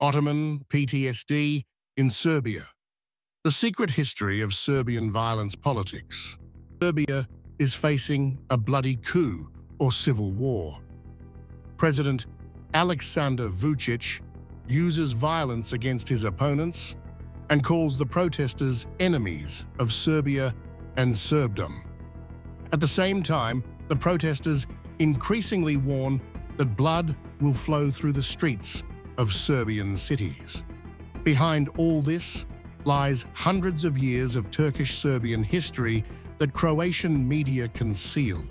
Ottoman PTSD in Serbia. The secret history of Serbian violence politics. Serbia is facing a bloody coup or civil war. President Aleksandar Vucic uses violence against his opponents and calls the protesters enemies of Serbia and Serbdom. At the same time, the protesters increasingly warn that blood will flow through the streets of Serbian cities. Behind all this lies hundreds of years of Turkish-Serbian history that Croatian media conceal,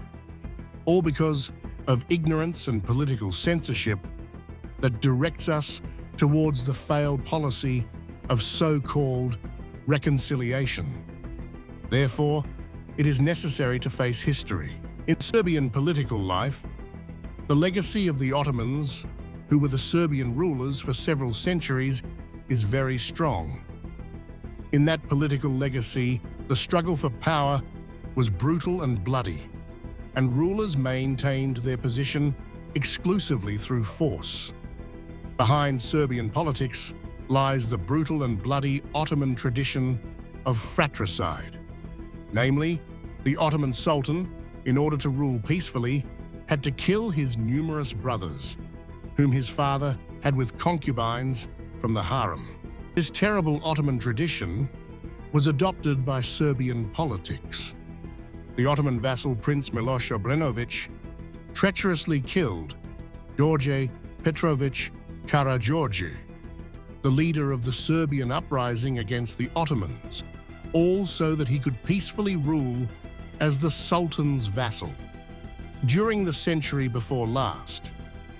all because of ignorance and political censorship that directs us towards the failed policy of so-called reconciliation. Therefore, it is necessary to face history. In Serbian political life, the legacy of the Ottomans, who were the Serbian rulers for several centuries, is very strong. In that political legacy, the struggle for power was brutal and bloody, and rulers maintained their position exclusively through force. Behind Serbian politics lies the brutal and bloody Ottoman tradition of fratricide. Namely, the Ottoman Sultan, in order to rule peacefully, had to kill his numerous brothers, whom his father had with concubines from the harem. This terrible Ottoman tradition was adopted by Serbian politics. The Ottoman vassal Prince Miloš Obrenović treacherously killed Đorđe Petrović Karađorđe, the leader of the Serbian uprising against the Ottomans, all so that he could peacefully rule as the Sultan's vassal. During the century before last,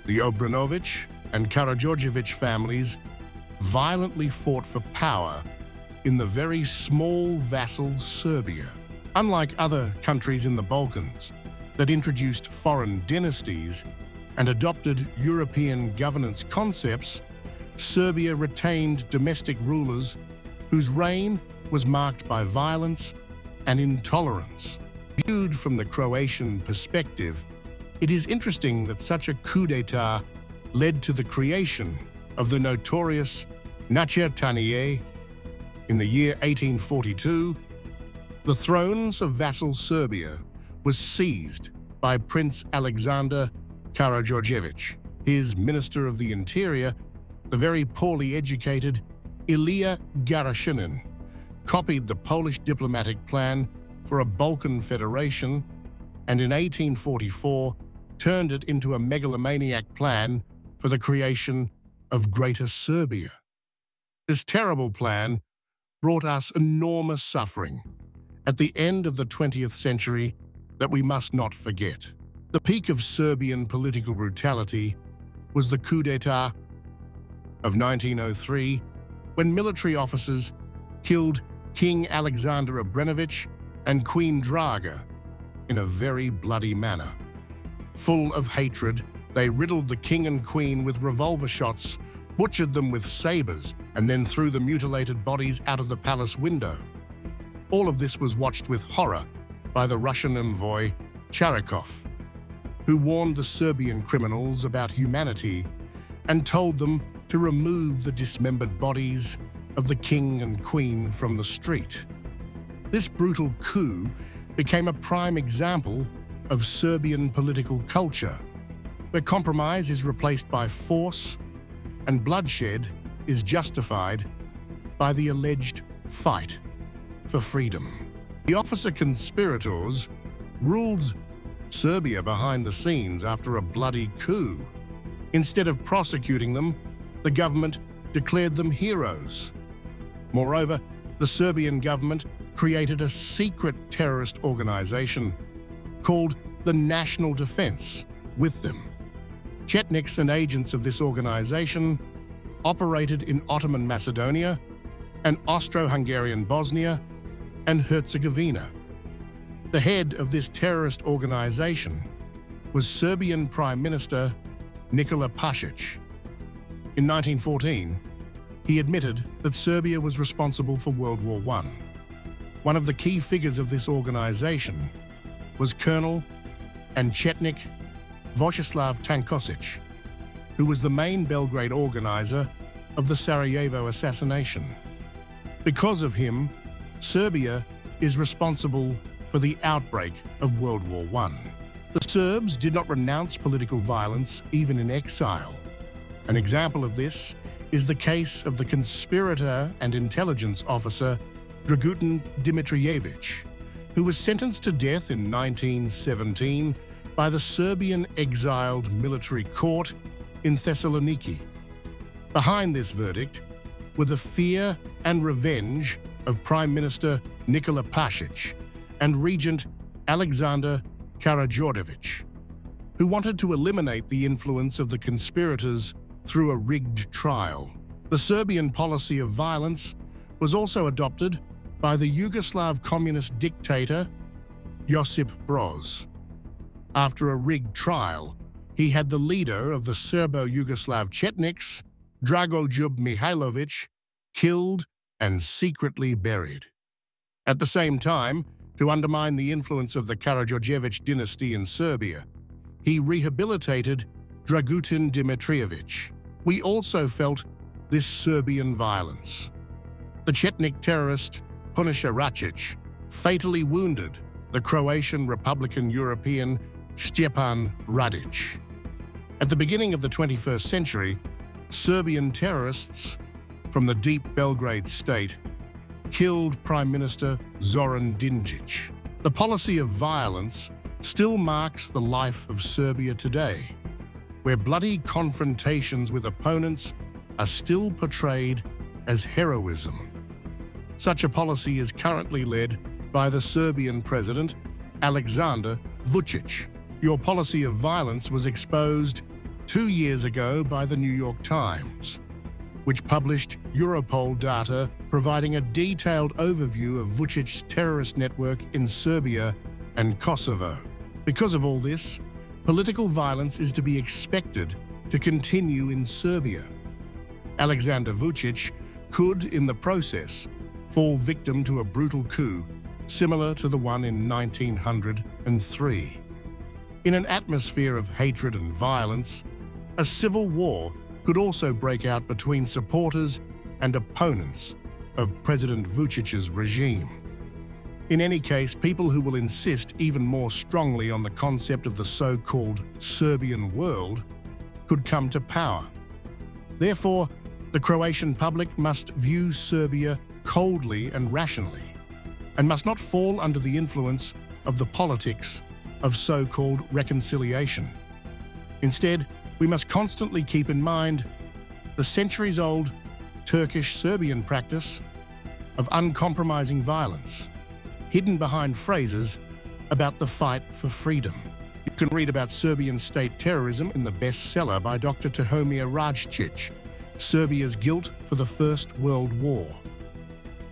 the Obrenović and Karađorđević families violently fought for power in the very small vassal Serbia. Unlike other countries in the Balkans that introduced foreign dynasties and adopted European governance concepts, Serbia retained domestic rulers whose reign was marked by violence and intolerance. Viewed from the Croatian perspective, it is interesting that such a coup d'etat led to the creation of the notorious Načertanije. In the year 1842, the thrones of vassal Serbia was seized by Prince Aleksandar Karađorđević. His Minister of the Interior, the very poorly educated Ilija Garashinin, copied the Polish diplomatic plan for a Balkan federation and in 1844 turned it into a megalomaniac plan for the creation of Greater Serbia. This terrible plan brought us enormous suffering at the end of the 20th century that we must not forget. The peak of Serbian political brutality was the coup d'etat of 1903, when military officers killed King Aleksandar Obrenović and Queen Draga in a very bloody manner. Full of hatred, they riddled the king and queen with revolver shots, butchered them with sabers, and then threw the mutilated bodies out of the palace window. All of this was watched with horror by the Russian envoy Charikov, who warned the Serbian criminals about humanity and told them to remove the dismembered bodies of the king and queen from the street. This brutal coup became a prime example of Serbian political culture, where compromise is replaced by force and bloodshed is justified by the alleged fight for freedom. The officer conspirators ruled Serbia behind the scenes after a bloody coup. Instead of prosecuting them, the government declared them heroes. Moreover, the Serbian government created a secret terrorist organization called the National Defense with them. Chetniks and agents of this organization operated in Ottoman Macedonia and Austro-Hungarian Bosnia and Herzegovina. The head of this terrorist organization was Serbian Prime Minister Nikola Pasic. In 1914, he admitted that Serbia was responsible for World War I. One of the key figures of this organization was Colonel and Chetnik Vojislav Tankosic, who was the main Belgrade organizer of the Sarajevo assassination. Because of him, Serbia is responsible for the outbreak of World War I. The Serbs did not renounce political violence even in exile. An example of this is the case of the conspirator and intelligence officer Dragutin Dimitrijevic, who was sentenced to death in 1917 by the Serbian exiled military court in Thessaloniki. Behind this verdict were the fear and revenge of Prime Minister Nikola Pasic and Regent Aleksandar Karađorđević, who wanted to eliminate the influence of the conspirators through a rigged trial. The Serbian policy of violence was also adopted by the Yugoslav communist dictator Josip Broz. After a rigged trial, he had the leader of the Serbo-Yugoslav Chetniks, Dragoljub Mihailović, killed and secretly buried. At the same time, to undermine the influence of the Karađorđević dynasty in Serbia, he rehabilitated Dragutin Dimitrijevic. We also felt this Serbian violence. The Chetnik terrorist Punisher Racic fatally wounded the Croatian Republican European Stjepan Radic. At the beginning of the 21st century, Serbian terrorists from the deep Belgrade state killed Prime Minister Zoran Đinđić. The policy of violence still marks the life of Serbia today, where bloody confrontations with opponents are still portrayed as heroism. Such a policy is currently led by the Serbian President Aleksandar Vucic. Your policy of violence was exposed 2 years ago by the New York Times, which published Europol data providing a detailed overview of Vucic's terrorist network in Serbia and Kosovo. Because of all this, political violence is to be expected to continue in Serbia. Aleksandar Vucic could, in the process, fall victim to a brutal coup similar to the one in 1903. In an atmosphere of hatred and violence, a civil war could also break out between supporters and opponents of President Vucic's regime. In any case, people who will insist even more strongly on the concept of the so-called Serbian world could come to power. Therefore, the Croatian public must view Serbia coldly and rationally, and must not fall under the influence of the politics of so-called reconciliation. Instead, we must constantly keep in mind the centuries-old Turkish-Serbian practice of uncompromising violence, hidden behind phrases about the fight for freedom. You can read about Serbian state terrorism in the bestseller by Dr. Tihomir Rajcic, Serbia's Guilt for the First World War.